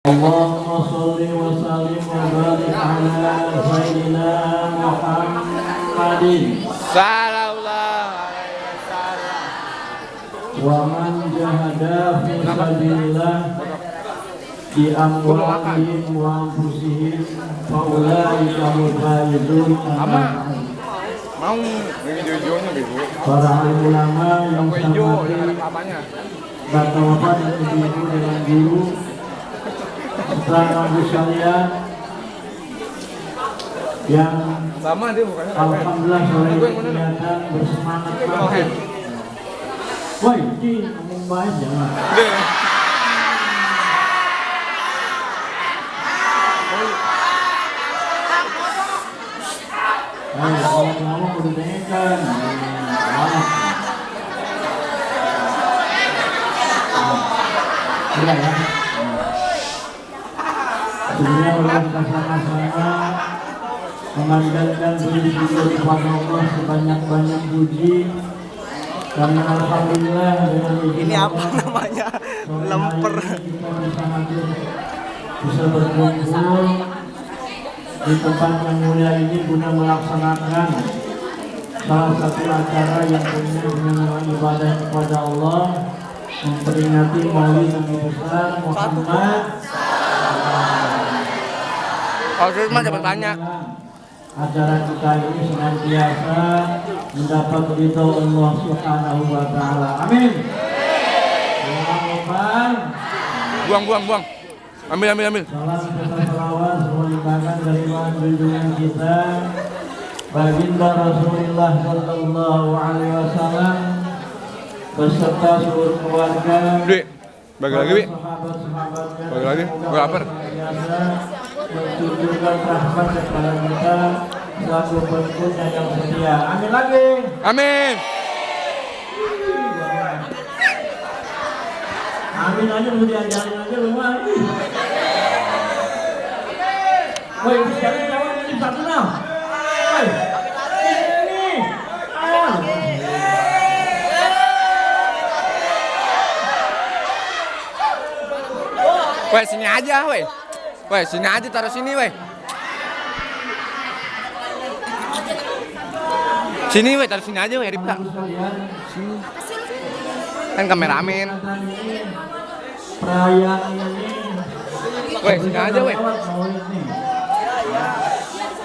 Allahumma sholli wa sallim wa barik ala sayyidina Muhammadin sallallahu alaihi wasallam wa man jahada fi sabilillah bi amwalihim wa anfusihim fa ulaika mujahidun. Mau video-videonya gitu. Para ulama yang Video sangat bapak-bapak dan ibu-ibu dengan guru setelah sekalian yang sama dia bukannya alhamdulillah sore kelihatan bersemangat banget. Woi, ini ngomong baik jangan. Kalau ngomong udah dengarkan. Sudah ya. Sebenarnya orang bersama-sama memandangkan puji kepada Allah sebanyak-banyak puji karena alhamdulillah dengan ini apa namanya lemper bisa berkumpul di tempat yang mulia ini guna melaksanakan salah satu acara yang punya dengan ibadah kepada Allah, memperingati Maulid Nabi besar Muhammad. Kalau mah dapat banyak. Acara kita ini senantiasa mendapat ridho Allah Subhanahu wa taala. Amin. Buang. Ambil. Salam salawat semua limpahkan dari junjungan kita baginda Rasulullah sallallahu alaihi wasallam beserta seluruh keluarga. Bagi lagi. Bagi lagi. Gue lapar. Menunjukkan rahmat kepada kita selaku pengikutnya yang setia. Amin lagi. Amin. Amin aja lu diajarin aja lu mah. Woi, sekarang jawab ini satu nah. Woi. Ini. Woi, sini aja, woi. Woi, sini aja, taruh sini, woi. Sini, woi, taruh sini aja, woi, Ripka. Sini. Kan kameramen. Perayaan ini. Woi, sini aja, woi.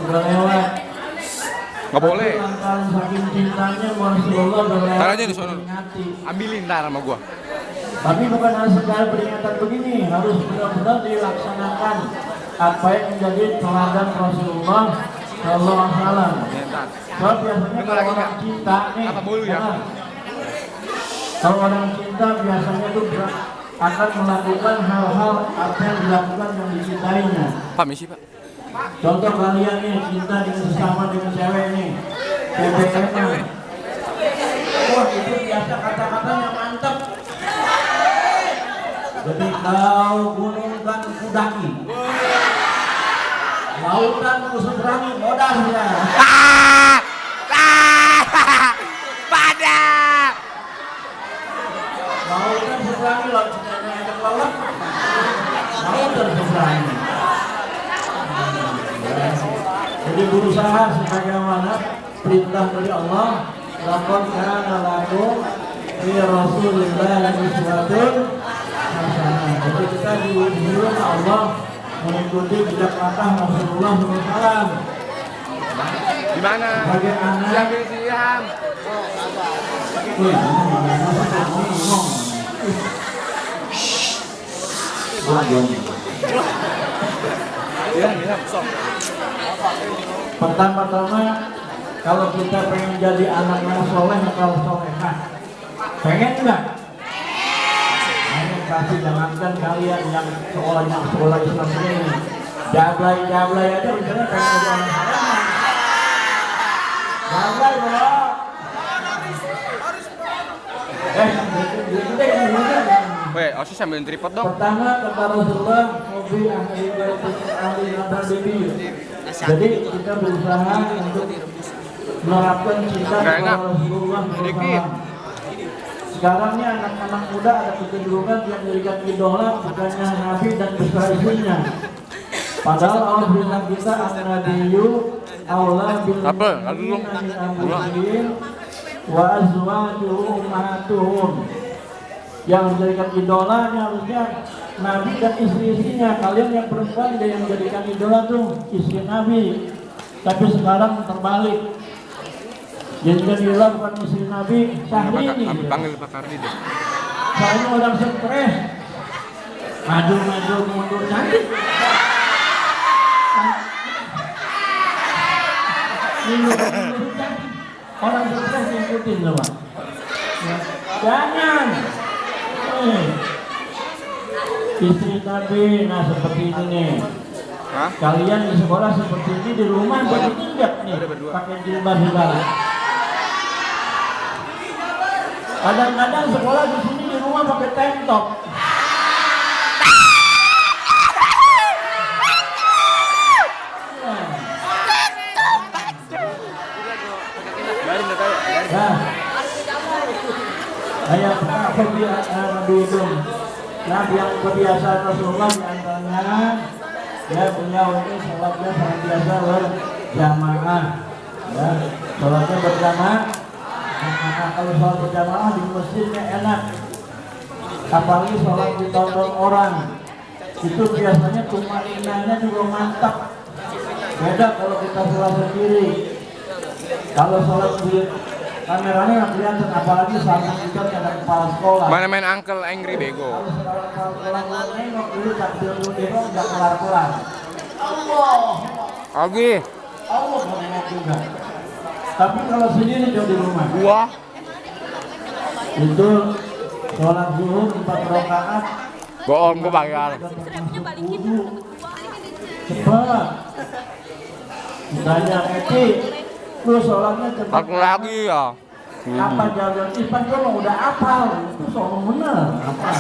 Udah lewat. Nggak boleh. Saking cintanya Rasulullah udah lewat. Taruh aja di sana. Ambilin ntar sama gua. Tapi bukan hanya sekedar peringatan begini, harus benar-benar dilaksanakan apa yang menjadi teladan Rasulullah Sallallahu Alaihi Wasallam. Sebab biasanya kalau orang cinta nih, kalau orang cinta biasanya itu akan melakukan hal-hal apa yang dilakukan yang dicintainya. Pak, misi Pak. Contoh kalian nih cinta dengan sesama dengan cewek nih, BBM-nya. Wah itu biasa kata-katanya mantap. Jadi kau gunung dan kudaki, lautan ku seberangi modalnya. Pada. Lautan seberangi lautan yang laut, lautan seberangi. Jadi berusaha sebagaimana perintah dari Allah. Laqad kana lakum fi Rasulillahi uswatun. Jadi kita diuji Allah mengikuti jejak langkah Rasulullah SAW. Di mana? Sebagai anak. Siang. Pertama-tama kalau kita pengen jadi anak yang soleh atau solehah, pengen enggak? Kasih jangankan kalian yang sekolah Islam ini, jablay aja misalnya pengen jadi anak jablay bro. Weh, Osis sambil tripod dong. Pertama kata Rasulullah, hobi ahli nabi. Jadi kita berusaha untuk menerapkan cinta kepada Rasulullah. Sekarang nih anak-anak muda ada kecenderungan yang menjadikan idola bukannya Nabi dan beserta istrinya. Padahal Allah bilang kita an-nabiyyu aula bil mu'minina min anfusihim wa azwajuhu ummahatuhum. Yang menjadikan idolanya harusnya Nabi dan istri-istrinya. Kalian yang perempuan dia yang menjadikan idola tuh istri Nabi. Tapi sekarang terbalik. Yang jadi idola bukan istri Nabi, Syahrini. Panggil Pak Kardi deh. Soalnya orang stres. Maju mundur cantik. Orang stres ngikutin loh, Pak. Jangan. Istri Nabi, nah seperti ini nih. Hah? Kalian di sekolah seperti ini, di rumah begitu enggak nih? Pakai jilbab segala. Kadang-kadang sekolah di sini di rumah pakai tank top. Nah, ayat Nabi itu, Nabi yang kebiasaan Rasulullah di antaranya, ya beliau ini sholatnya sangat biasa berjamaah, ya sholatnya berjamaah. Nah, kalau sholat berjamaah di masjidnya enak, apalagi sholat ditonton orang, itu biasanya tumaninanya juga mantap. Beda kalau kita sholat sendiri. Kalau sholat di kameranya nggak kelihatan, apalagi sama kita ada kepala sekolah. Mana main Uncle Angry Bego. Kalau sekolah nengok dulu takbir dulu nggak kelar-kelar. Allah. Lagi. Allah nengok juga. Tapi kalau sendiri jauh di rumah. Wah. Itu sholat zuhur 4 rakaat. Bohong, gue bayar. Cepat. Misalnya Eti, lu sholatnya cepat. Satu lagi ya. Apa jalan Ipan gua udah apal, itu soal bener apa?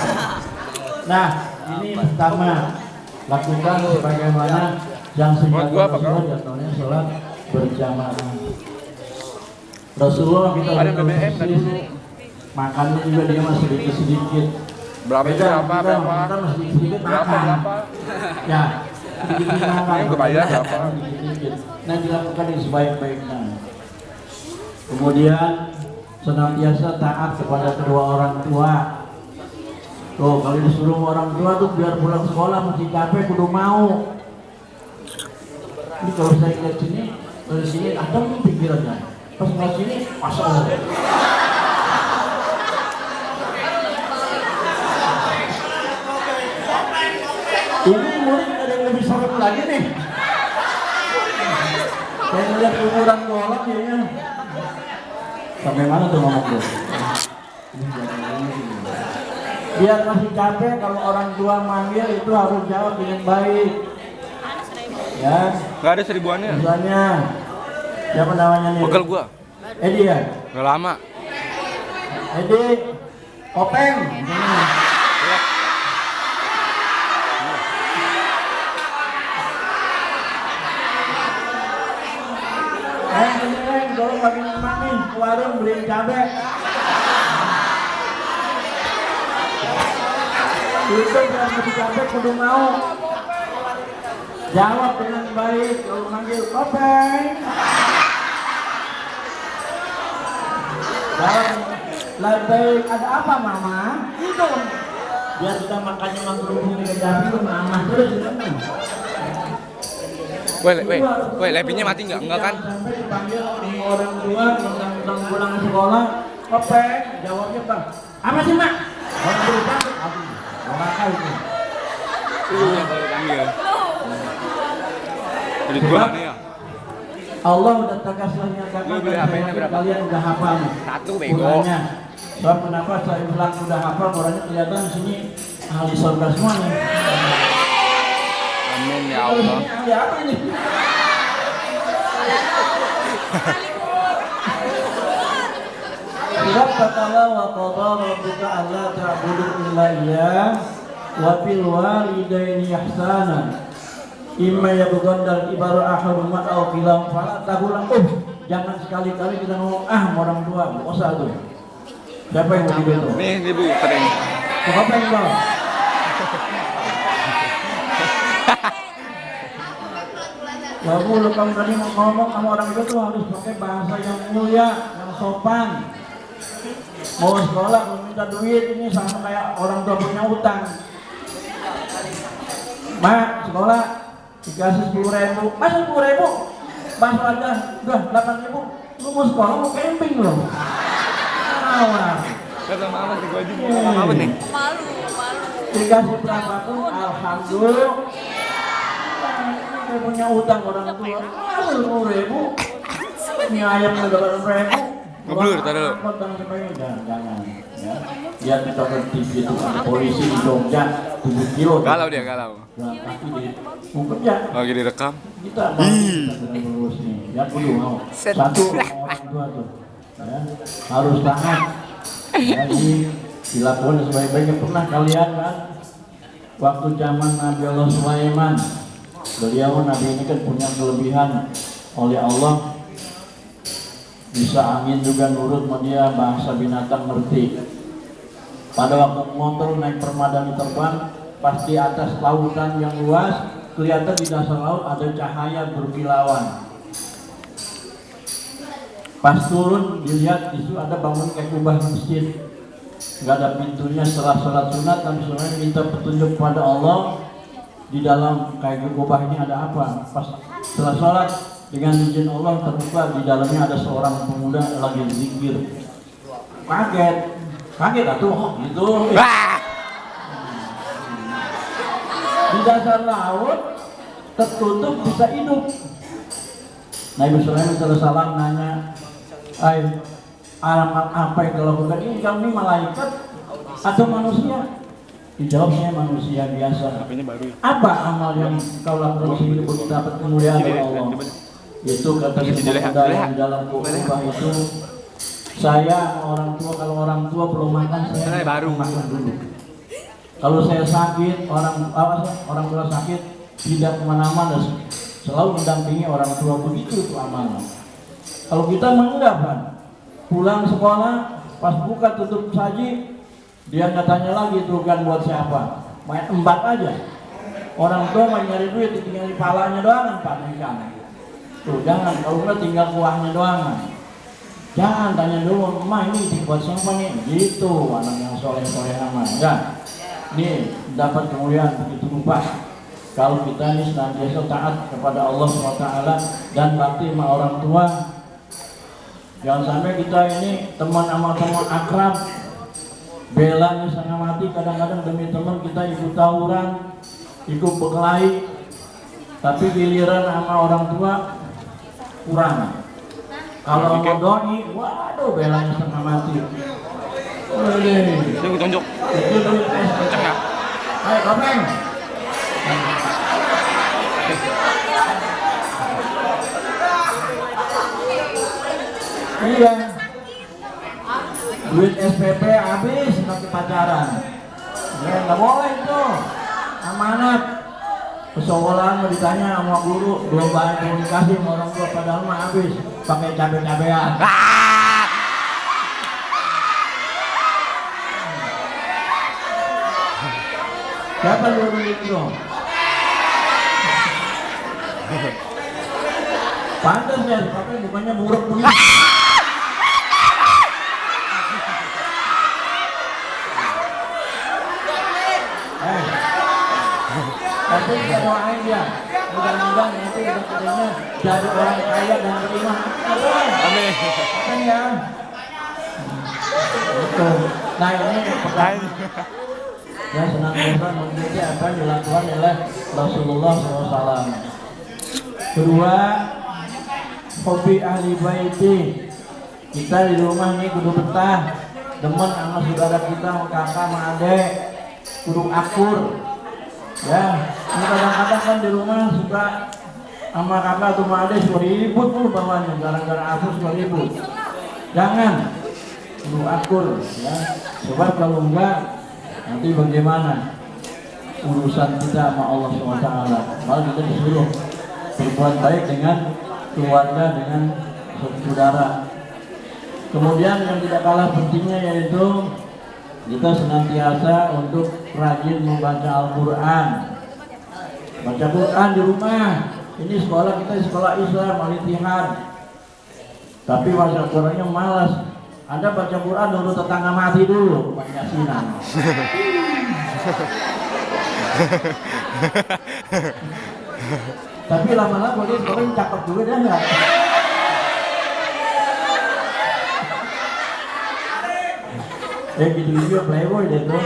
Nah, ini pertama lakukan bagaimana yang sejalan Rasulullah jatuhnya sholat berjamaah. Rasulullah kita makannya juga dia masih sedikit. Berapa? Kita masih sedikit makan. Ya, sedikit makan. Yang kebayar berapa? Nah, dilakukan yang sebaik-baiknya. Kemudian senantiasa taat kepada kedua orang tua. Tuh, kalau disuruh orang tua tuh biar pulang sekolah masih capek kudu mau. Ini kalau saya lihat sini, dari sini ada nih pikirannya. Pas ngeliat sini, masalah. Ini murid ada yang lebih serem lagi nih. Saya ngeliat ukuran golok ya. Sampai mana tuh ngomong tuh? Biar masih capek kalau orang tua manggil itu harus jawab dengan baik. Ya. Gak ada seribuannya. Misalnya, siapa namanya nih? Pegel gua. Edi ya? Gak lama. Edi, Kopeng. Kalau lagi emak nih ke warung beliin cabai. Itu biar masih cabai kudu mau. Jawab dengan baik kalau manggil Kopeng. Jawab lebih ada apa mama? Itu. Biar kita makannya makan di kejabi mama terus itu. Woi, lepinya mati nggak? Enggak kan? Sampai dipanggil orang tua tentang pulang sekolah, Kopeng, jawabnya bang, apa sih mak? Orang tua cantik, orang kali itu. Iya, kalau panggil. Jadi gua mana ya? Allah udah tegaslah nyatakan kalian udah hafal nih. Satu bego. Qur'annya. Sebab kenapa saya bilang udah hafal, orangnya kelihatan di sini ahli surga semua nih. Amin ya Allah. Ahli apa ini? Surat katalah wa qadha rabbuka alla ta'budu illa iyyah wa bil walidaini ihsana. Imma yablughanna al-kibara ahaduhuma aw kilahuma fala taqul jangan sekali-kali kita ngomong orang tua, enggak usah tuh. Siapa yang mau dibeto? Nih, ibu sering. Siapa yang mau? Kamu lu kamu tadi ngomong sama orang itu tuh harus pakai bahasa yang mulia, yang sopan. Mau sekolah, mau minta duit ini sama kayak orang tua punya utang. Mak, sekolah dikasih 10.000, masa 10.000? Bakso aja, udah 8.000. Lu mau sekolah mau camping loh. Awal. Kata mama sih gua juga. Apa nih? Malu. Dikasih berapapun, alhamdulillah. Saya punya utang orang tua, 10.000. Ini ayamnya 8.000. Ngeblur, tadi dulu. Jangan. Ya. Dia kita TV itu ada polisi di Jogja 7 kilo. Galau dia, galau. Kaki di mau kerja. Lagi direkam. Kita lulus nih. Ya kudu mau. Satu orang tua tuh. Ya, harus taat. Ya, ini dilakukan sebaik-baiknya. Pernah kalian kan waktu zaman Nabi Allah Sulaiman, beliau Nabi ini kan punya kelebihan oleh Allah, bisa angin juga nurut sama dia, bahasa binatang ngerti. Pada waktu mengontrol naik permadani terbang, pasti atas lautan yang luas, kelihatan di dasar laut ada cahaya berkilauan. Pas turun dilihat di situ ada bangun kayak kubah masjid, nggak ada pintunya. Setelah sholat sunat Nabi Sulaiman minta petunjuk kepada Allah, di dalam kayak kubah ini ada apa. Pas setelah sholat dengan izin Allah terbuka, di dalamnya ada seorang pemuda lagi zikir. Kaget atuh gitu. Di dasar laut tertutup bisa hidup. Nabi Sulaiman terus salam nanya, alamat apa yang kau lakukan ini? Kamu ini malaikat atau manusia? Dijawab, saya manusia biasa. Apa amal yang kau lakukan sehingga untuk dapat kemuliaan dari Allah? Itu kata pemuda yang di dalam kubah itu, saya orang tua, kalau orang tua belum makan saya baru makan dulu. Kalau saya sakit, orang tua sakit tidak kemana-mana, selalu mendampingi orang tua, begitu itu amanah. Kalau kita menganggap kan, pulang sekolah pas buka tutup saji, dia nggak tanya lagi itu kan buat siapa, main embat aja. Orang tua main nyari duit, tinggal di palanya doang Pak ikan. Tuh jangan, kalau nggak tinggal kuahnya doang. Jangan tanya dulu, emak ini buat siapa nih? Gitu, anak yang soleh-soleh aman. Ya, nih dapat kemuliaan begitu rupa. Kalau kita ini senantiasa taat kepada Allah SWT dan bakti sama orang tua. Jangan sampai kita ini teman sama teman akrab, belanya setengah mati, kadang-kadang demi teman kita ikut tawuran, ikut berkelahi, tapi giliran sama orang tua kurang. Kalau mau doi, waduh belanya setengah mati. Ini gue tunjuk. Kenceng ya? Ayo Kopeng. Iya. Duit SPP habis pakai pacaran. Ya nggak boleh itu. Amanat. Persoalan mau ditanya sama guru, belum bayar komunikasi sama orang tua, padahal mah habis pakai cabe-cabean. Siapa guru itu? Pantas ya, tapi bukannya buruk begitu. Tapi kita doain dia, mudah-mudahan nanti rezekinya jadi orang kaya dan beriman. Amin. Kan ya. Itu. Nah ini pertama. Ya senantiasa mengikuti apa yang dilakukan oleh Rasulullah SAW. Kedua, hobi ahli baiti. Kita di rumah nih kudu betah, demen sama saudara kita, sama kakak, sama adek, kudu akur. Ya, ini kadang-kadang kan di rumah suka sama kakak atau sama adek suka ribut tuh bawahnya, gara-gara aku suka ribut. Jangan, kudu akur. Ya, sebab kalau enggak nanti bagaimana urusan kita sama Allah SWT. Malah kita disuruh berbuat baik dengan keluarga, dengan saudara. Kemudian yang tidak kalah pentingnya yaitu kita senantiasa untuk rajin membaca Al-Quran. Baca Quran di rumah. Ini sekolah kita sekolah Islam, Al-Ittihad. Tapi baca Qurannya malas. Anda baca Quran dulu tetangga mati dulu, baca Yasinan. Tapi lama-lama dia sekarang cakep juga dia enggak? Gitu juga playboy deh tuh.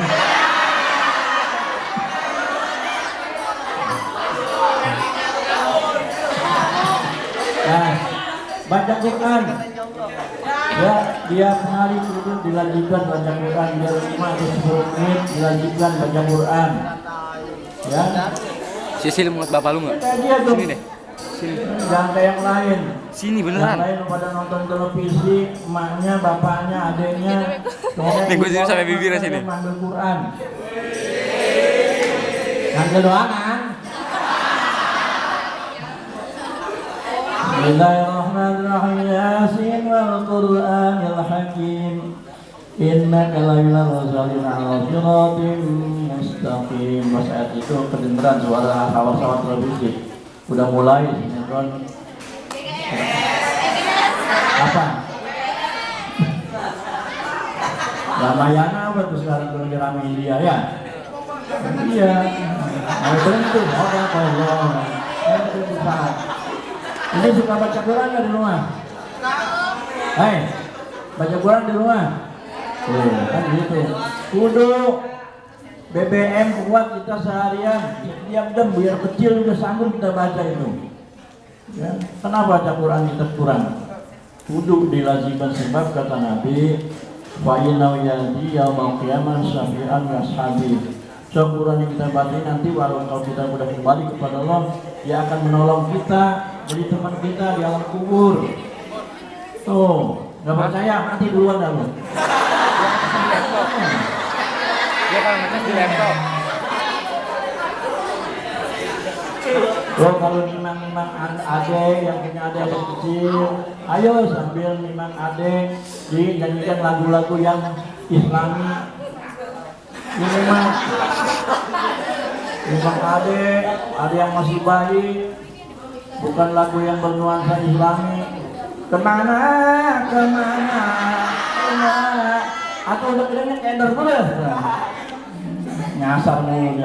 Nah, baca Quran. Ya, dia hari itu dilanjutkan baca Quran, dia 5 atau 10 menit dilanjutkan baca Quran. Ya. Sisil mulut bapak lu nggak? Sini deh. Sini. Jangan kayak yang lain. Sini beneran. Yang lain pada nonton televisi, emaknya, bapaknya, adeknya. Nih gue sini sampai bibirnya sini. Manggil Quran. Manggil doa kan? Bismillahirrahmanirrahim. Yasin wal Qur'anil Hakim. Innaka laminal mursalin ala siratim mustaqim. Pas ayat itu kedengeran suara pesawat televisi. Udah mulai sinetron. Apa? Ramayana apa tuh sekarang lagi rame India ya? Iya. Mau berhenti, Allah. Ini suka baca Quran nggak di rumah? Hei, baca Quran di rumah? Kan gitu. Kudu BBM kuat kita seharian, setiap jam biar kecil udah sanggup kita baca itu. Ya, kenapa baca Quran kita kurang? Kudu dilazimkan sebab kata Nabi, wa inna yadi yaumal qiyamah syafi'an washabi. Quran yang kita baca nanti walau kalau kita sudah kembali kepada Allah, dia akan menolong kita, jadi teman kita di alam kubur. Tuh, nggak percaya mati duluan dah lu. Dia kalau ngecas di laptop. Lo kalau nimang-nimang adek yang punya adek yang kecil, ayo sambil nimang adek dinyanyikan lagu-lagu yang Islami. Ini mah nimang adek, ada yang masih bayi, bukan lagu yang bernuansa Islami. Kemana, kemana, kemana? Atau udah kedengeran endor terus, nyasar mulu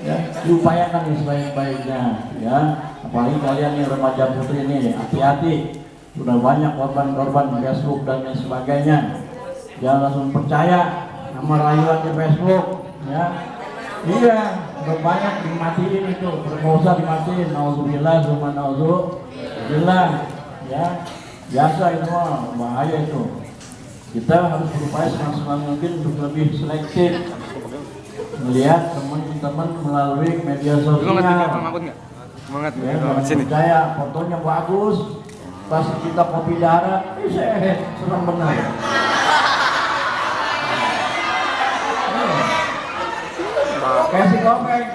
ya, diupayakan yang sebaik-baiknya, ya. Apalagi kalian yang remaja putri ini, hati-hati. Sudah banyak korban-korban Facebook dan lain sebagainya. Jangan langsung percaya sama rayuannya Facebook, ya. Iya, udah banyak dimatiin itu, bermosa dimatiin. Nauzubillah, cuma nauzubillah, ya. Biasa itu mah, bahaya itu. Kita harus berupaya semaksimal mungkin untuk lebih selektif melihat teman-teman melalui media sosial. Semangat ya, percaya fotonya bagus, pas kita kopi darah, serem benar. Kayak si Komeng,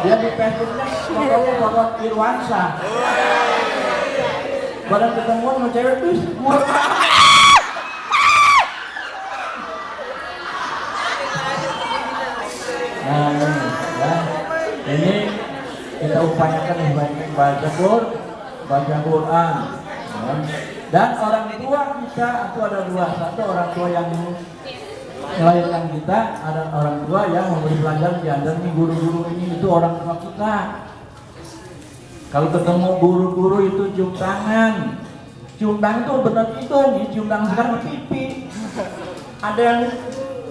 dia di Facebooknya fotonya foto Irwansyah. Badan ketemuan sama cewek tuh nah ini kita upayakan yang baik-baik baca Quran ya. Dan orang tua kita itu ada dua, satu orang tua yang melahirkan kita, ada orang tua yang memberi pelajaran dan ini guru-guru ini itu orang tua kita. Kalau ketemu guru-guru itu cium tangan itu benar itu, cium tangan sekarang pipi, ada yang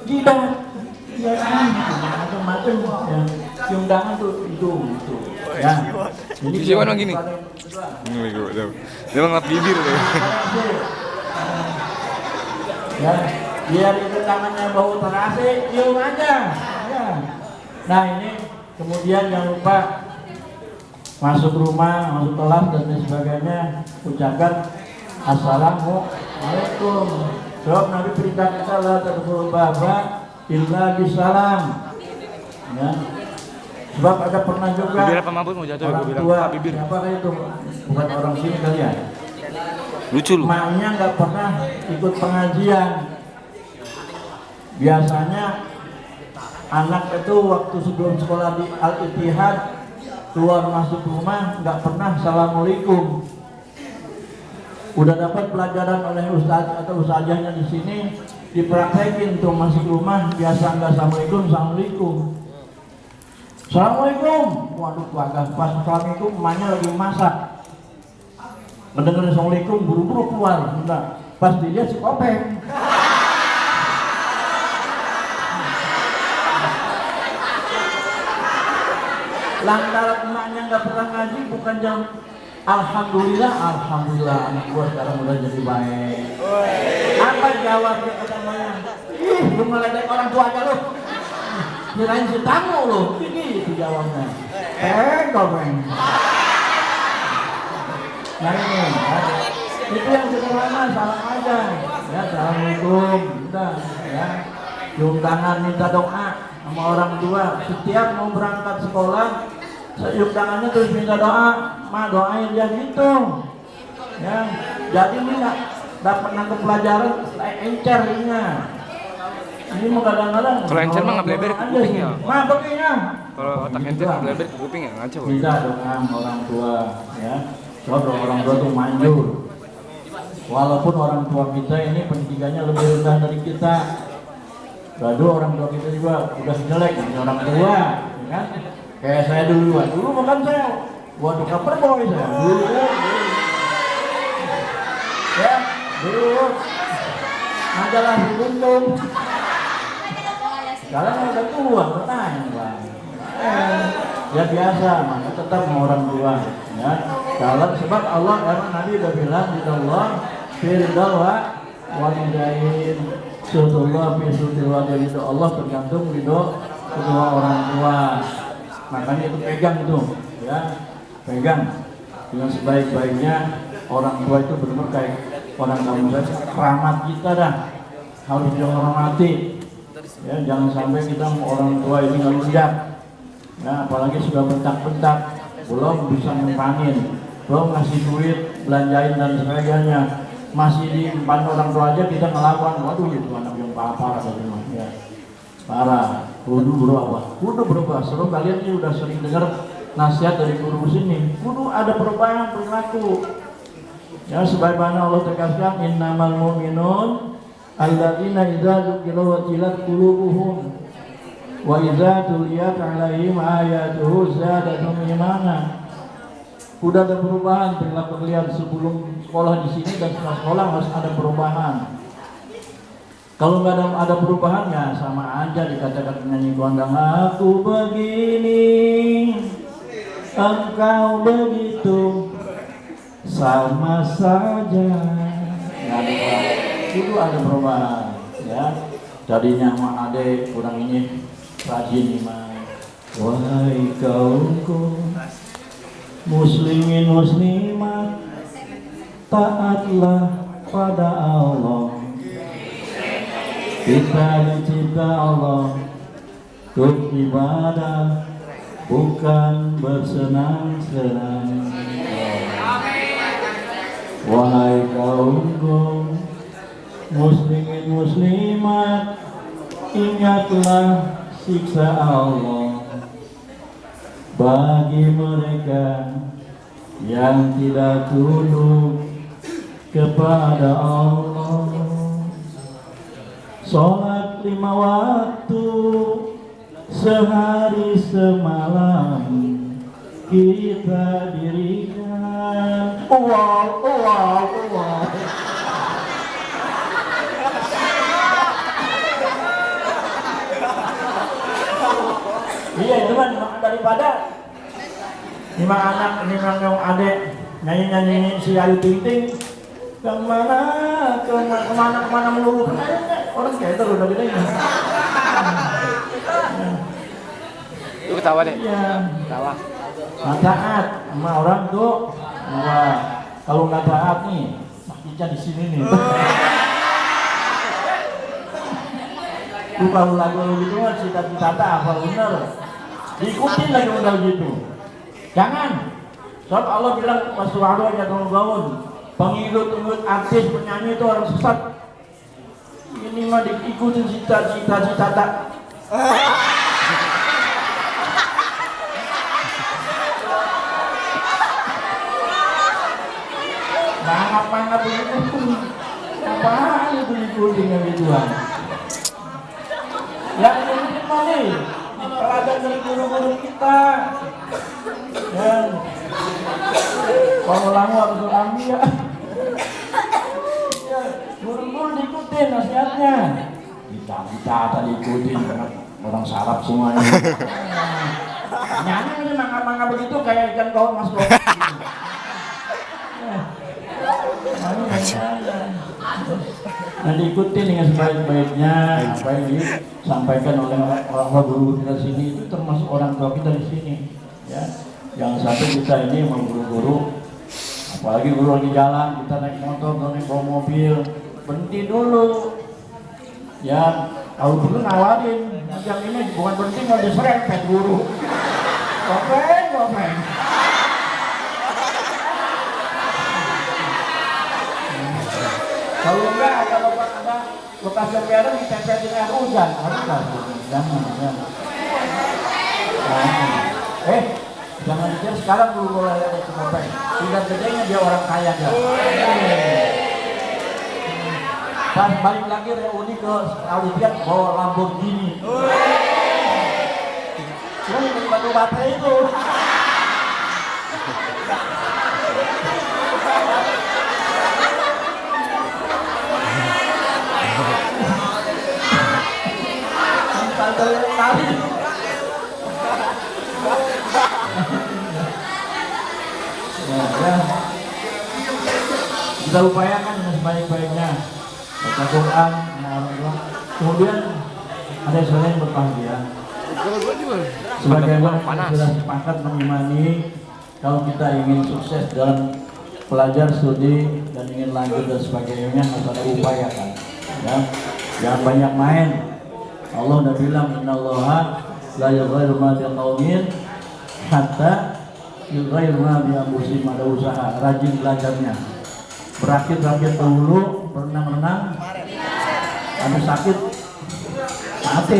jidat, ya kan, macam-macam ya. Cium tangan tuh itu, ya. Jadi siapa gini? Dia ngelap bibir tuh. Ya, biar itu tangannya bau terasi, cium aja. Ya. Nah ini kemudian jangan lupa masuk rumah, masuk kelas dan lain sebagainya, ucapkan Assalamualaikum. Sebab Nabi perintah kita la tadkhulul baba illa bisalam. Ya. Sebab ada pernah juga Bibir apa mabuk mau jatuh, gue orang bilang tua, Pak bibir. siapa itu? Bukan orang sini kali ya. Lucu lu. Maknya nggak pernah ikut pengajian. Biasanya anak itu waktu sebelum sekolah di Al-Ittihad keluar masuk rumah nggak pernah assalamualaikum. Udah dapat pelajaran oleh ustadz atau ustazahnya di sini, dipraktekin tuh masuk rumah biasa nggak assalamualaikum. Assalamualaikum. Waduh, kagak pas assalamualaikum, emaknya lagi masak. Mendengar assalamualaikum, buru-buru keluar. Enggak. Pas dilihat si Kopeng. Lantaran emaknya nggak pernah ngaji, bukan jam alhamdulillah anak gua sekarang udah jadi baik. Apa jawabnya kata emaknya? Ih, lu meledek orang tua aja lu. Kirain si tamu lu. Ini itu jawabnya. Kopeng. Nah ini, itu yang sederhana, salam aja. Ya, assalamualaikum. Udah, ya. Cium tangan, minta doa sama orang tua. Setiap mau berangkat sekolah, cium tangannya terus minta doa. Ma, doain dia gitu. Ya, jadi ini nggak dapat nangkep pelajaran, encer ininya. Ini mau kadang-kadang. Kalau encer mah nggak bleber ke kuping ya. Ma, kupingnya. Kalau otak encer nggak bleber ke kuping ya ngaco. Minta doa orang tua, ya. Soalnya orang tua tuh manjur. Walaupun orang tua kita ini pendidikannya lebih rendah dari kita. Lalu orang tua kita juga udah jelek nih orang tua, ya kan? Kayak saya dulu makan saya, waduh kaper boy saya dulu. Ya, dulu majalah Buntung. Sekarang udah tua, bertanya bang. Ya biasa, maka tetap mau orang tua. Ya, kalau sebab Allah karena Nabi udah bilang di Allah firdal wa walidain sudullah fi sudil walidain itu Allah tergantung ridho kedua orang tua. Makanya itu pegang itu, ya pegang dengan sebaik-baiknya. Orang tua itu benar-benar kayak orang tua keramat kita dah, harus dihormati. Ya, jangan sampai kita orang tua ini ngelunjak. Nah, apalagi sudah bentak-bentak, belum bisa nyumpanin, belum ngasih duit, belanjain dan sebagainya, masih di depan orang tua aja kita ngelawan. Waduh, itu anak yang parah ya. Parah. Kudu berubah. Sebelum kalian ini udah sering dengar nasihat dari guru sini. Kudu ada perubahan perilaku. Ya, sebagaimana Allah tegaskan, innamal mu'minun alladzina idza dzukira wajilat qulubuhum wa idza tuliyat 'alaihim ayatuhu zadatuhum imana. Udah ada perubahan perilaku kalian sebelum sekolah di sini dan setelah sekolah harus ada perubahan. Kalau nggak ada perubahannya sama aja dikatakan penyanyi kondang, aku begini, engkau begitu, sama saja. Itu ada perubahan, ya. Jadinya sama adek kurang ini rajin iman. Wahai kaumku muslimin muslimat, taatlah pada Allah. Kita dicipta Allah untuk ibadah, bukan bersenang-senang. Wahai kaumku muslimin muslimat, ingatlah siksa Allah bagi mereka yang tidak tunduk kepada Allah. Sholat 5 waktu sehari semalam kita dirikan. Wow. Iya itu kan daripada 5 anak, 5 yang adek nyanyi si Ayu Ting Ting. Kemana melulu orang kayak itu udah gede ya. Lu ketawa deh. Iya. Ketawa. Nah, taat sama orang tuh. Wah, kalau nggak taat nih, sakitnya di sini nih. Lu kalau lagu gitu mah cita-cita apa bener? diikutin lagi udah gitu. Jangan. Sebab Allah bilang wasu'adu ya kaum pengikut artis penyanyi itu orang sesat. Ini mah diikutin cita-cita. Mangap begitu. Apaan itu ikutin yang gituan? Yang ini mana? Teladan dari guru-guru kita. Dan kalau lama harus ambil ya. Guru-guru diikutin nasihatnya. Kita tadi ikutin orang sarap semuanya. Nyanyi ini mangga-mangga begitu kayak ikan kau masuk. Nah diikutin dengan sebaik-baiknya apa yang disampaikan oleh orang guru kita sini itu termasuk orang tua kita di sini ya. Jangan sampai kita ini mau guru-guru apalagi guru lagi jalan kita naik motor naik bawa mobil berhenti dulu ya kalau dulu nawarin yang ini bukan berhenti mau diserempet guru gopeng kalau enggak ada bekas jemperan ditempetin air hujan haruslah jangan jangan dikira sekarang dulu mulai ada cemopeng tidak bedanya dia orang kaya ya. Dan balik lagi reuni ke Audiat bawa Lamborghini ini batu baterai itu tadi kita upayakan dengan sebaik-baiknya baca Quran kemudian ada yang berbahagia sebagai orang sudah sepakat mengimani kalau kita ingin sukses dalam belajar studi dan ingin lanjut dan sebagainya harus ada upayakan ya. Jangan banyak main. Allah udah bilang innallaha la yughayyiru ma biqaumin hatta yughayyiru ma bi anfusihim. Ada usaha rajin belajarnya berakit-rakit dahulu berenang-renang ada sakit mati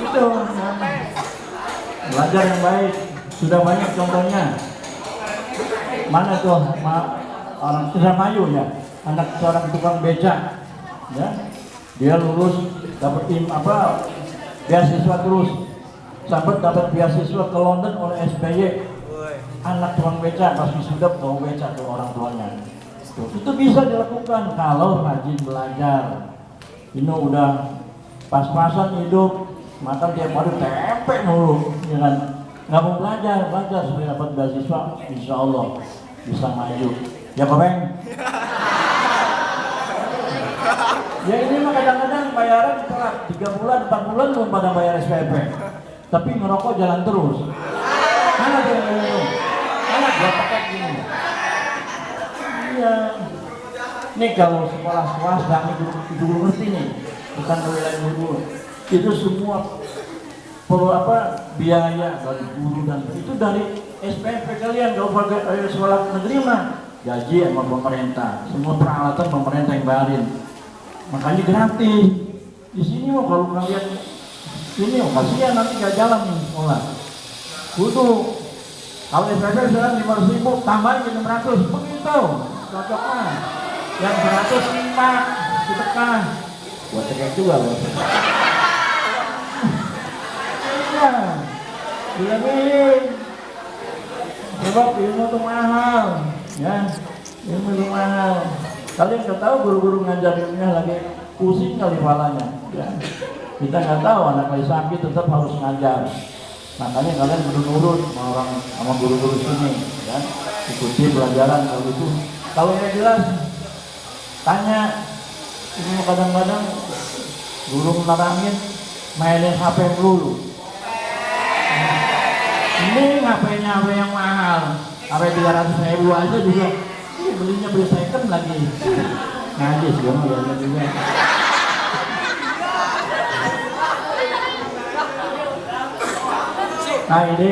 gitu belajar yang baik sudah banyak contohnya mana tuh orang Indramayu ya anak seorang tukang becak ya dia lulus dapat beasiswa terus sampai dapat beasiswa ke London oleh SBY anak tukang becak pas sudah bawa becak ke orang tuanya itu bisa dilakukan kalau rajin belajar ini udah pas-pasan hidup maka tiap hari tempe mulu ya kan nggak mau belajar supaya dapat beasiswa insya Allah bisa maju ya Kopeng ya ini mah kadang-kadang bayaran telat 3 bulan 4 bulan belum pada bayar SPP tapi ngerokok jalan terus mana tuh yang minum mana gua pakai gini iya nih kalau sekolah swasta itu guru ngerti nih bukan wilayah guru itu semua perlu biaya dari guru dan itu dari SPP kalian kalau pakai sekolah negeri mah gaji sama pemerintah semua peralatan pemerintah yang bayarin makanya gratis di sini mau kalau kalian ini kasihan nanti gak jalan nih sekolah kudu kalau SPP sekarang 500.000 tambahin 600 begitu cocoknya yang 100 lipat sedekah buat cekek juga loh iya bilangin sebab ilmu itu mahal ya ilmu itu mahal kalian nggak tahu guru-guru ngajarinnya lagi pusing kali kepalanya ya kita nggak tahu anak lagi sakit tetap harus ngajar makanya kalian nurut sama guru-guru sini ya ikuti pelajaran kalau itu kalau nggak jelas tanya ini kadang-kadang guru menerangin mainin HP dulu ini HP-nya HP yang mahal HP 300.000 aja juga belinya beli second lagi ngaji juga juga Nah ini